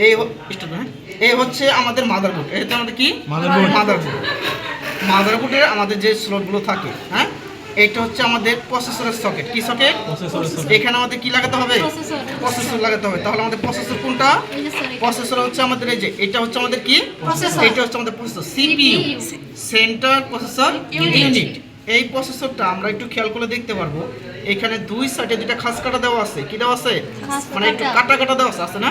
এই এই হচ্ছে আমাদের মাদারবোর্ড। এটা হচ্ছে আমাদের কি মাদারবোর্ডের আমাদের যে স্লটগুলো থাকে, হ্যাঁ, এটা হচ্ছে আমাদের প্রসেসরের সকেট। কি সকেট? এখানে আমাদের কি লাগাতে হবে? প্রসেসর লাগাতে হবে। তাহলে আমাদের প্রসেসর কোনটা? প্রসেসর হচ্ছে আমাদের এই যে এটা হচ্ছে আমাদের কি? এটা হচ্ছে আমাদের processor, CPU, central processor unit. এই প্রসেসরটা আমরা একটু খেয়াল করে দেখতে পারবো, এখানে দুই সাইডে দুইটা খাস কাটা দেওয়া আছে। কি দেওয়া আছে? মানে একটু কাটা কাটা দেওয়া আছে না?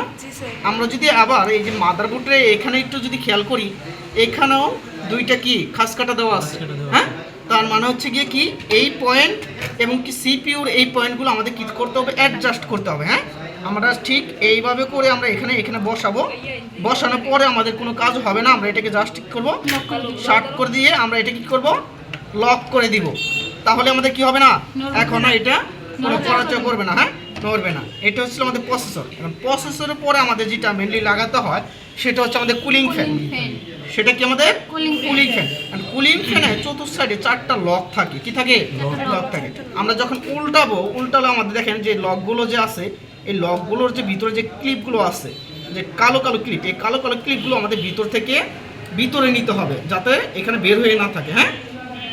আমরা যদি আবার এই যে মাদারবোর্ডে এখানে একটু যদি খেয়াল করি, এখানেও দুইটা কি খাস কাটা দেওয়া আছে, হ্যাঁ। তার মানে হচ্ছে গিয়ে কি এই পয়েন্ট এবং কি সিপিইউর এই পয়েন্টগুলো আমাদের কি করতে হবে? অ্যাডজাস্ট করতে হবে, হ্যাঁ। আমরা ঠিক এইভাবে করে আমরা এখানে বসাবো। বসানোর পরে আমাদের কোনো কাজ হবে না, আমরা এটাকে জাস্ট ঠিক করবো, শার্ট করে দিয়ে আমরা এটা কি করবো? লক করে দিব। তাহলে আমাদের কি হবে না? এখন এটা কোনো পরাজয় করবে না, হ্যাঁ, নড়বে না। এটা হচ্ছে আমাদের প্রসেসর। এখন প্রসেসরের পরে আমাদের যেটা মেনলি লাগাতে হয় সেটা হচ্ছে আমাদের কুলিং ফ্যান। সেটা কি আমাদের কুলিং ফ্যান। কুলিং ফ্যানে চতুর্থ সাইডে চারটা লক থাকে। কি থাকে? লক থাকে। আমরা যখন উল্টালে আমাদের দেখেন যে লকগুলো যে আছে, এই লকগুলোর যে ভিতরে যে ক্লিপগুলো আছে, যে কালো কালো ক্লিপ, এই কালো কালো ক্লিপগুলো আমাদের ভিতর থেকে ভিতরে নিতে হবে, যাতে এখানে বের হয়ে না থাকে, হ্যাঁ।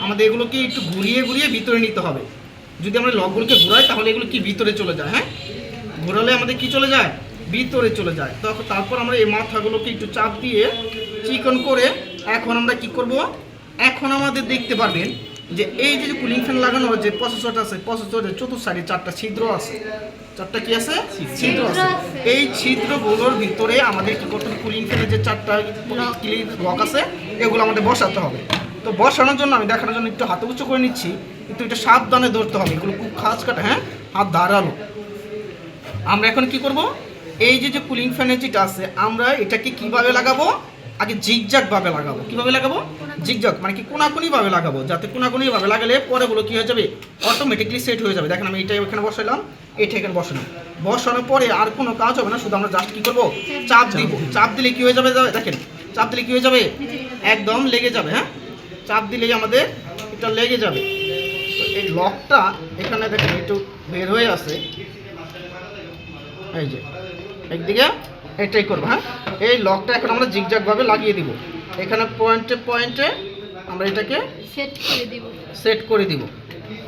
আমাদের এগুলোকে একটু ঘুরিয়ে ভিতরে নিতে হবে। যদি আমরা লকগুলোকে ঘুরাই তাহলে এগুলো কি ভিতরে চলে যায়, হ্যাঁ। ঘোরালে আমাদের কি চলে যায়? ভিতরে চলে যায়। তারপর আমরা এই মাথাগুলোকে একটু চাপ দিয়ে চিকন করে এখন আমরা কি করব? এখন আমাদের দেখতে পারবেন যে এই যে কুলিং ফ্যান লাগানো যে প্রসেসরটা আছে, প্রসেসরের চতুর্থ সাইডে চারটা ছিদ্র আছে। চারটা কি আছে? ছিদ্র আছে। এই ছিদ্রগুলোর ভিতরে আমাদের কি করতে হবে? কুলিং ফ্যানের যে চারটা লক আছে এগুলো আমাদের বসাতে হবে। তো বসানোর জন্য আমি দেখানোর জন্য একটু হাতে উঁচু করে নিচ্ছি, কিন্তু এটা সাবধানে ধরতে হবে, এগুলো খুব খাস কাটা, হ্যাঁ, হাত ধারালো। আমরা এখন কি করব? এই যে কুলিং ফ্যানের যেটা আছে আমরা এটাকে কিভাবে লাগাবো? আগে জিগজ্যাগ ভাবে লাগাবো। কিভাবে লাগাবো? জিগজ্যাগ মানে কি কোনাকুনি ভাবে লাগাবো, যাতে কোনাকুনি ভাবে লাগালে পরেগুলো কি হয়ে যাবে? অটোমেটিকলি সেট হয়ে যাবে। দেখেন আমি এটা এখানে বসাইলাম, এটা এখানে বসালাম। বসানোর পরে আর কোনো কাজ হবে না, শুধু আমরা জাস্ট কি করবো? চাপ দিব। চাপ দিলে কি হয়ে যাবে? দেখেন চাপ দিলে কি হয়ে যাবে? একদম লেগে যাবে, হ্যাঁ। চাপ দিলেই আমাদের এটা লেগে যাবে। তো এই লকটা এখানে দেখেন একটু বের হয়ে আছে, এই যে একদিকে এটাই করবো, হ্যাঁ। এই লকটা এখন আমরা জিগজ্যাগ ভাবে লাগিয়ে দিব। এখানে পয়েন্টে আমরা এটাকে সেট করে দিব।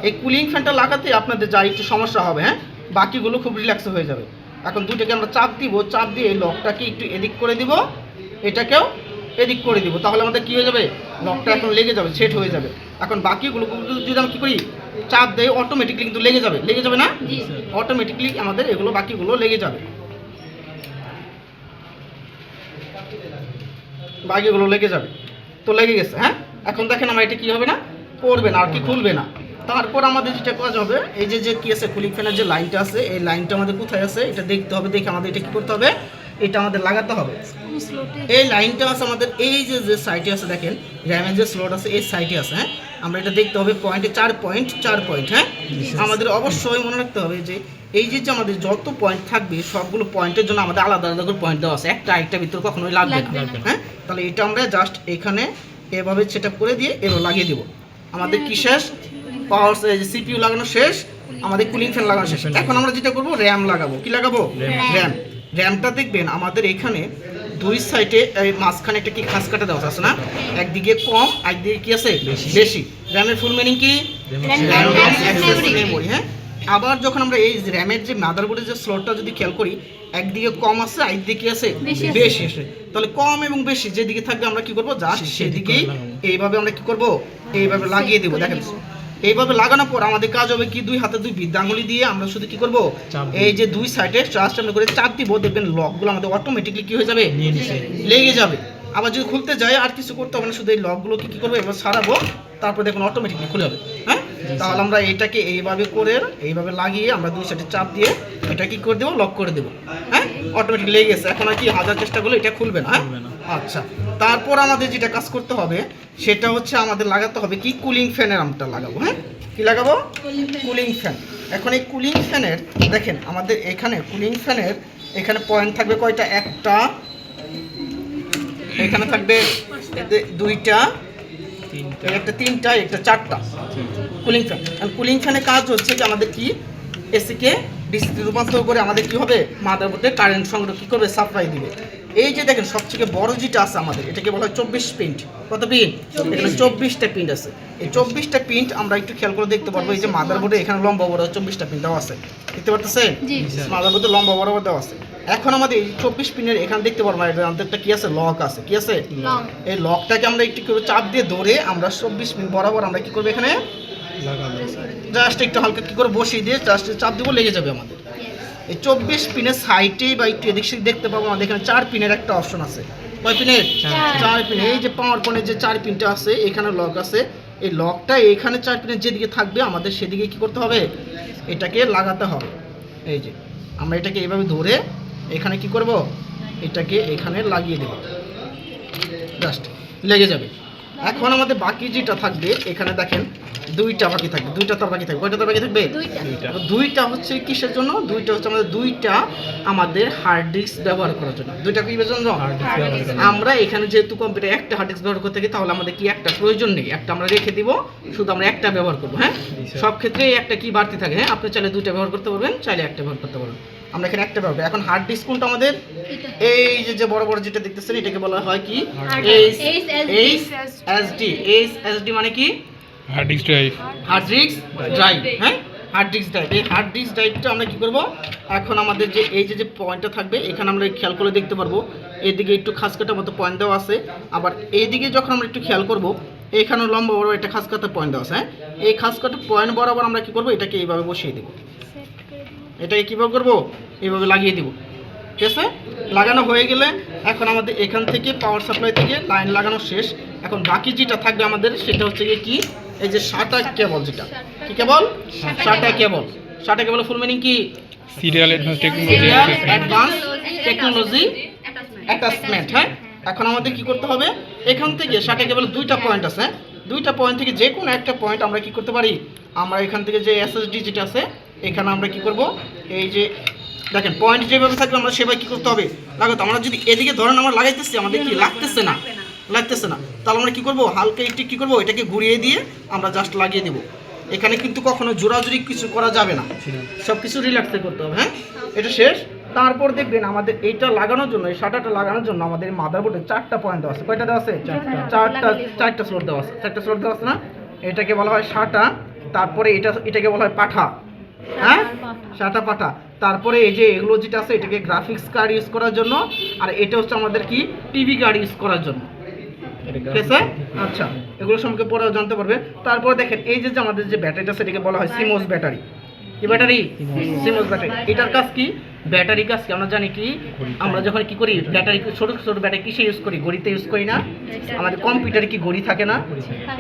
এই কুলিং ফ্যানটা লাগাতে আপনাদের যা একটু সমস্যা হবে, হ্যাঁ, বাকিগুলো খুব রিল্যাক্স হয়ে যাবে। এখন দুইটাকে আমরা চাপ দিব, চাপ দিয়ে এই লকটাকে একটু এদিক করে দিব, এটাকেও এদিক করে দিব। তাহলে আমাদের কি হয়ে যাবে? লকটা এখন লেগে যাবে, সেট হয়ে যাবে। এখন বাকিগুলো যদি আমরা কী করি? চাপ দেই, অটোমেটিকলি কিন্তু লেগে যাবে না? অটোমেটিকলি আমাদের এগুলো বাকিগুলো লেগে যাবে, বাকিগুলো লেগে যাবে। তো লেগে গেছে, হ্যাঁ। এখন দেখেন আমার এটা কি হবে না? পড়বে না আর কি, খুলবে না। তারপর আমাদের যেটা কাজ হবে, এই যে কি আছে কুলিং ফ্যানের যে লাইনটা আছে, এই লাইনটা আমাদের কোথায় আছে এটা দেখতে হবে। দেখে আমাদের এটা কি করতে হবে? এটা আমাদের লাগাতে হবে। এই লাইনটা আছে আমাদের এই যে সাইডে আছে, দেখেন র্যামের যে স্লট আছে এই সাইডে আছে, হ্যাঁ। আমরা এটা দেখতে হবে পয়েন্টে 4 পয়েন্ট, হ্যাঁ। আমাদের অবশ্যই মনে রাখতে হবে যে এই যে আমাদের যত পয়েন্ট থাকবে সবগুলো পয়েন্টের জন্য আমাদের আলাদা আলাদা করে পয়েন্ট দেওয়া আছে, একটা ভিতরে কখনোই লাগবে না, হ্যাঁ। তাহলে এটা আমরা জাস্ট এখানে এভাবে সেটআপ করে দিয়ে এরও লাগিয়ে দেবো। আমাদের কি শেষ? পাওয়ার সিপিইউ লাগানো শেষ, আমাদের কুলিং ফ্যান লাগানো শেষ। এখন আমরা যেটা করবো, র্যাম লাগাবো। কি লাগাবো? র্যামটা দেখবেন আমাদের এখানে দুই সাইডে মাঝখানে একটা কি খাস কাটা দেওয়া আছে না? একদিকে কম, একদিকে কি আছে? বেশি। র্যামের ফুল মিনিং কি? মেমোরি, হ্যাঁ। আবার যখন আমরা এই র্যামের যে মাদারবোর্ডের যে স্লটটা যদি খেয়াল করি, একদিকে কম আছে, একদিকে কি আছে? বেশি আছে। তাহলে কম এবং বেশি যেদিকে থাকবে আমরা কি করবো? জাস্ট সেদিকেই এইভাবে আমরা কি করবো? এইভাবে লাগিয়ে দেবো। দেখেন এইভাবে লাগানোর পর আমাদের কাজ হবে কি? দুই হাতে দুই বৃদ্ধাঙ্গুলি দিয়ে আমরা শুধু কি করবো? এই যে দুই সাইডে জাস্ট আমরা করে চাপ দিব, দেখবেন লকগুলো আমাদের অটোমেটিকলি কি হয়ে যাবে? লেগে যাবে। আবার যদি খুলতে যায় আর কিছু করতে হবে না, শুধু এই লকগুলোকে কি করবো? এবার সারাবো, তারপর দেখুন অটোমেটিকলি খুলে যাবে, হ্যাঁ। তাহলে আমরা এটাকে এইভাবে লাগিয়ে আমরা দুই সাইডে চাপ দিয়ে এটা কি করে দেবো? লক করে দেবো, হ্যাঁ। অটোমেটিক লেগে গেছে। এখন আর কি হাজার চেষ্টা করলে এটা খুলবে না, হ্যাঁ। আচ্ছা, তারপর আমাদের যেটা কাজ করতে হবে সেটা হচ্ছে আমাদের লাগাতে হবে কি? কুলিং ফ্যানের আমটা লাগাবো, হ্যাঁ। কি লাগাবো? Cooling fan. এখন এই কুলিং ফ্যানের দেখেন আমাদের এখানে কুলিং ফ্যানের এখানে পয়েন্ট থাকবে কয়টা? একটা, এখানে থাকবে দুইটা, একটা তিনটা, একটা চারটা কুলিং ফ্যান। কুলিং ফ্যানের কাজ হচ্ছে যে আমাদের কি? এসিকে ডিসিতে রূপান্তর করে আমাদের কি হবে মাদারবোর্ডে কারেন্ট সংগ্রহ কি করবে সাপ্লাই দিবে। এই যে দেখেন সবথেকে বড় যেটা আছে আমাদের এটাকে বলা হয় 24 পিন। কত পিন? এখানে 24টা পিন আছে। এই 24টা পিন আমরা একটু খেয়াল করে দেখতে পারবো। এই যে মাদারবোর্ডে এখানে লম্বা বড় 24টা পিন দেওয়া আছে, দেখতে পারতেছেন? মাদারবোর্ডে লম্বা বড় দেওয়া আছে। এখন আমাদের এই 24 পিনের এখানে দেখতে পারবো একটা কি আছে, লক আছে। কি আছে? এই লকটাকে আমরা একটু করে চাপ দিয়ে ধরে আমরা 24 পিন বরাবর আমরা কি করবো এখানে জাস্ট একটু হালকা কি করে বসিয়ে দিয়ে জাস্ট চাপ দিব, লেগে যাবে আমাদের। এই 24 পিনের সাইডে বা একটু এদিক সেদিক দেখতে পাবো আমাদের এখানে 4 পিনের একটা অপশন আছে। কয় পিনের? 4 পিন। এই যে পাওয়ার পয়েন্টের যে 4 পিনটা আছে এখানে লক আছে। এই লকটা এখানে 4 পিনের যেদিকে থাকবে আমাদের সেদিকে কি করতে হবে, এটাকে লাগাতে হবে। এই যে আমরা এটাকে এইভাবে ধরে এখানে কি করব, এটাকে এখানে লাগিয়ে দেব, জাস্ট লেগে যাবে। এখন আমাদের বাকি যেটা থাকবে এখানে দেখেন দুইটা বাকি থাকবে। দুইটা তার বাকি থাকবে। কয়টা তার বাকি থাকবে? দুইটা হচ্ছে কিসের জন্য? দুইটা হচ্ছে আমাদের আমাদের হার্ড ডিস্ক ব্যবহার করার জন্য। দুইটা কি জন্য? আমরা এখানে যেহেতু কম্পিউটার একটা হার্ড ডিস্ক ব্যবহার করতে থাকি তাহলে আমাদের কি একটা প্রয়োজন নেই, একটা আমরা রেখে দিব, শুধু আমরা একটা ব্যবহার করবো। হ্যাঁ, সব ক্ষেত্রে একটা কি বাড়তি থাকে। হ্যাঁ, আপনি চাইলে দুইটা ব্যবহার করতে পারবেন, চাইলে একটা ব্যবহার করতে পারবেন। আমরা এখানে একটা ব্যবহার। এখন হার্ড ডিস্ক কোনটা আমাদের? এই যে বড় বড় যেটা দেখতেছেন এটাকে বলা হয় কি এইচএসডি। এইচএসডি মানে কি? Hard disk drive. Hard disk drive. হ্যাঁ, হার্ড ডিস্ক ড্রাইভ। এই হার্ড ডিস্ক ড্রাইভটা আমরা কি করব, এখন আমাদের যে এই যে পয়েন্টটা থাকবে এখানে আমরা খেয়াল করে দেখতে পারবো এদিকে একটু খাস কাটা মতো পয়েন্ট দেওয়া আছে। আবার এইদিকে যখন আমরা একটু খেয়াল করব এখানে লম্বা বড় একটা খাস কাটা পয়েন্ট দেওয়া আছে। হ্যাঁ, এই খাস কাটা পয়েন্ট বরাবর আমরা কি করব, এটাকে এইভাবে বসিয়ে দেব। এটাকে কীভাবে করবো? এইভাবে লাগিয়ে দিব। ঠিক আছে? লাগানো হয়ে গেলে এখন আমাদের এখান থেকে পাওয়ার সাপ্লাই থেকে লাইন লাগানো শেষ। এখন বাকি যেটা থাকবে আমাদের সেটা হচ্ছে কি, এই যে SATA কেবল। যেটা কি কেবল? SATA কেবল। SATA কেবল ফুল মিনিং কি? Serial advance technology attachment. হ্যাঁ, এখন আমাদের কি করতে হবে, এখান থেকে SATA কেবল দুইটা পয়েন্ট আছে। দুইটা পয়েন্ট থেকে যে কোনো একটা পয়েন্ট আমরা কি করতে পারি, আমরা এখান থেকে যে এসএসডি যেটা আছে এখানে আমরা কি করব, এই যে দেখেন পয়েন্ট যেভাবে থাকবে আমরা সেভাবে কি করতে হবে লাগাতে। আমরা যদি এদিকে ধরেন আমরা লাগাইতেছি আমাদের কি লাগতেছে না, তাহলে আমরা কি করব, হালকা একটু কি করব, এটাকে ঘুরিয়ে দিয়ে আমরা জাস্ট লাগিয়ে দেব। এখানে কিন্তু কখনো জোরাজুরি কিছু করা যাবে না, সব কিছু রিল্যাক্সে করতে হবে। হ্যাঁ, এটা শেষ। তারপর দেখবেন আমাদের এইটা লাগানোর জন্য, এই SATAটা লাগানোর জন্য আমাদের মাদারবোর্ডে 4টা পয়েন্ট দেওয়া আছে। কয়টা দেওয়া আছে? 4টা স্লট দেওয়া আছে। 4টা স্লট দেওয়া আছে না? এটাকে বলা হয় SATA। তারপরে এটাকে বলা হয় পাঠা। হ্যাঁ, SATA পাঠা। তারপরে এই যে এগুলো যেটা আছে এটাকে গ্রাফিক্স কার্ড ইউজ করার জন্য, আর এটা হচ্ছে আমাদের কি টিভি কার্ড ইউজ করার জন্য। ঠিক আছে? আচ্ছা, এগুলো সম্পর্কে পরেও জানতে পারবে। তারপর দেখেন এই যে আমাদের যে ব্যাটারিটা সেটাকে বলা হয় সিমোস ব্যাটারি। কি ব্যাটারি? CMOS battery. এটার কাজ কি? ব্যাটারি কাজ কি আমরা জানি কি, আমরা যখন কি করি ব্যাটারি, ছোট ছোট ব্যাটারি কিসে ইউজ করি? ঘড়িতে ইউজ করি না? আমাদের কম্পিউটারে কি ঘড়ি থাকে না?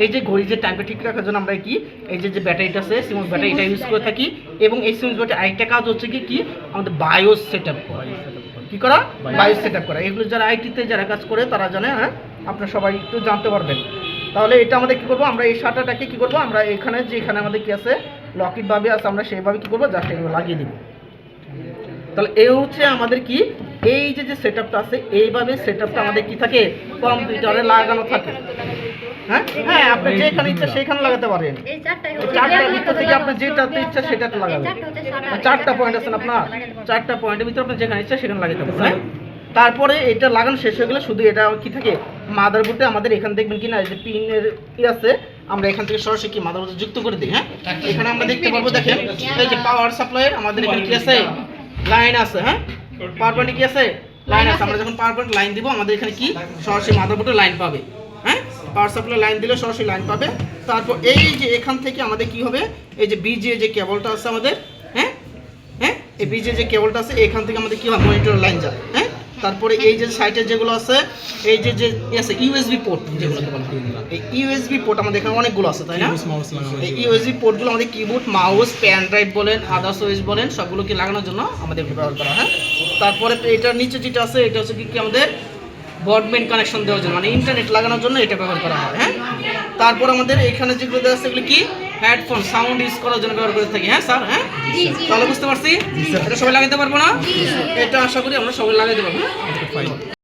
এই যে ঘড়ি যে টাইমটা ঠিক রাখার জন্য আমরা কি এই যে ব্যাটারিটা আছে সিমোস ব্যাটারি এটা ইউজ করে থাকি। এবং এই সিমোস ব্যাটারি আরেকটা কাজ হচ্ছে কি আমাদের বায়োস সেটআপ করা। কি করা? বায়োস সেটআপ করা। এগুলো যারা আইটিতে যারা কাজ করে তারা জানে। হ্যাঁ, আপনারা সবাই একটু জানতে পারবেন। তাহলে এটা আমাদের কি করবো, আমরা এই SATAটাকে কি করবো, আমরা এখানে যেখানে আমাদের কি আছে লকেট ভাবে আছে আমরা সেইভাবে কি করবো, জাস্ট এগুলো লাগিয়ে দিব। তাহলে এই হচ্ছে আমাদের কি এই যে সেটআপটা আছে, এইভাবে সেটআপটা আমাদের কি থাকে কম্পিউটারে লাগানো থাকে। হ্যাঁ হ্যাঁ, আপনি যেখানে ইচ্ছা সেখানে লাগাতে পারেন। এই চারটার ভিতর থেকে আপনি যেটাতে ইচ্ছা সেটাতে লাগাবেন। 4টা পয়েন্ট আছে না আপনার, 4টা পয়েন্টের ভিতরে আপনি যেখানে ইচ্ছা সেখানে লাগাতে পারেন। তারপরে এটা লাগানো শেষ হয়ে গেলে শুধু এটা কি থাকে মাদারবোর্ডে আমাদের এখানে দেখবেন কি না এই যে পিনের কি আছে, আমরা এখান থেকে সরাসরি কি মাদারবোর্ডে যুক্ত করে দিই। হ্যাঁ, এখানে আমরা দেখতে পারবো দেখেন এই যে পাওয়ার সাপ্লাইয়ের আমাদের এখানে কি আছে, লাইন আছে। হ্যাঁ, পাওয়ার পয়েন্টে কি আছে, লাইন আছে। আমরা যখন পাওয়ার পয়েন্ট লাইন দিব আমাদের এখানে কি সরাসরি মাদারবোর্ডে লাইন পাবে। হ্যাঁ, পাওয়ার সাপ্লাই লাইন দিলে সরাসরি লাইন পাবে। তারপর এই যে এখান থেকে আমাদের কি হবে, এই যে বিজে যে কেবলটা আছে আমাদের, হ্যাঁ হ্যাঁ, এই বিজে যে কেবলটা আছে এখান থেকে আমাদের কি হয় মনিটর লাইন যায়। হ্যাঁ, তারপরে এই যে সাইটে যেগুলো আছে এই যে আছে ইউএসবি পোর্ট, যেগুলো এই ইউএসবি পোর্ট আমাদের এখানে অনেকগুলো আছে, তাই না? এই ইউএসবি পোর্টগুলো আমাদের কিবোর্ড, মাউস, পেন ড্রাইভ বলেন, আদার্স ওএস বলেন, সবগুলোকে লাগানোর জন্য আমাদের ব্যবহার করা হয়। তারপরে এটার নিচে যেটা আছে এটা হচ্ছে কি আমাদের ব্রডব্যান্ড কানেকশন দেওয়ার জন্য, মানে ইন্টারনেট লাগানোর জন্য এটা ব্যবহার করা হয়। হ্যাঁ, তারপর আমাদের এখানে যেগুলো দেওয়া আছে এগুলো কি হেডফোন সাউন্ড ইউজ করার জন্য ব্যবহার করে থাকি। হ্যাঁ স্যার, হ্যাঁ তাহলে বুঝতে পারছি এটা সবাই লাগাতে পারবো না, এটা আশা করি আমরা সবাই লাগাই দেবো। হ্যাঁ।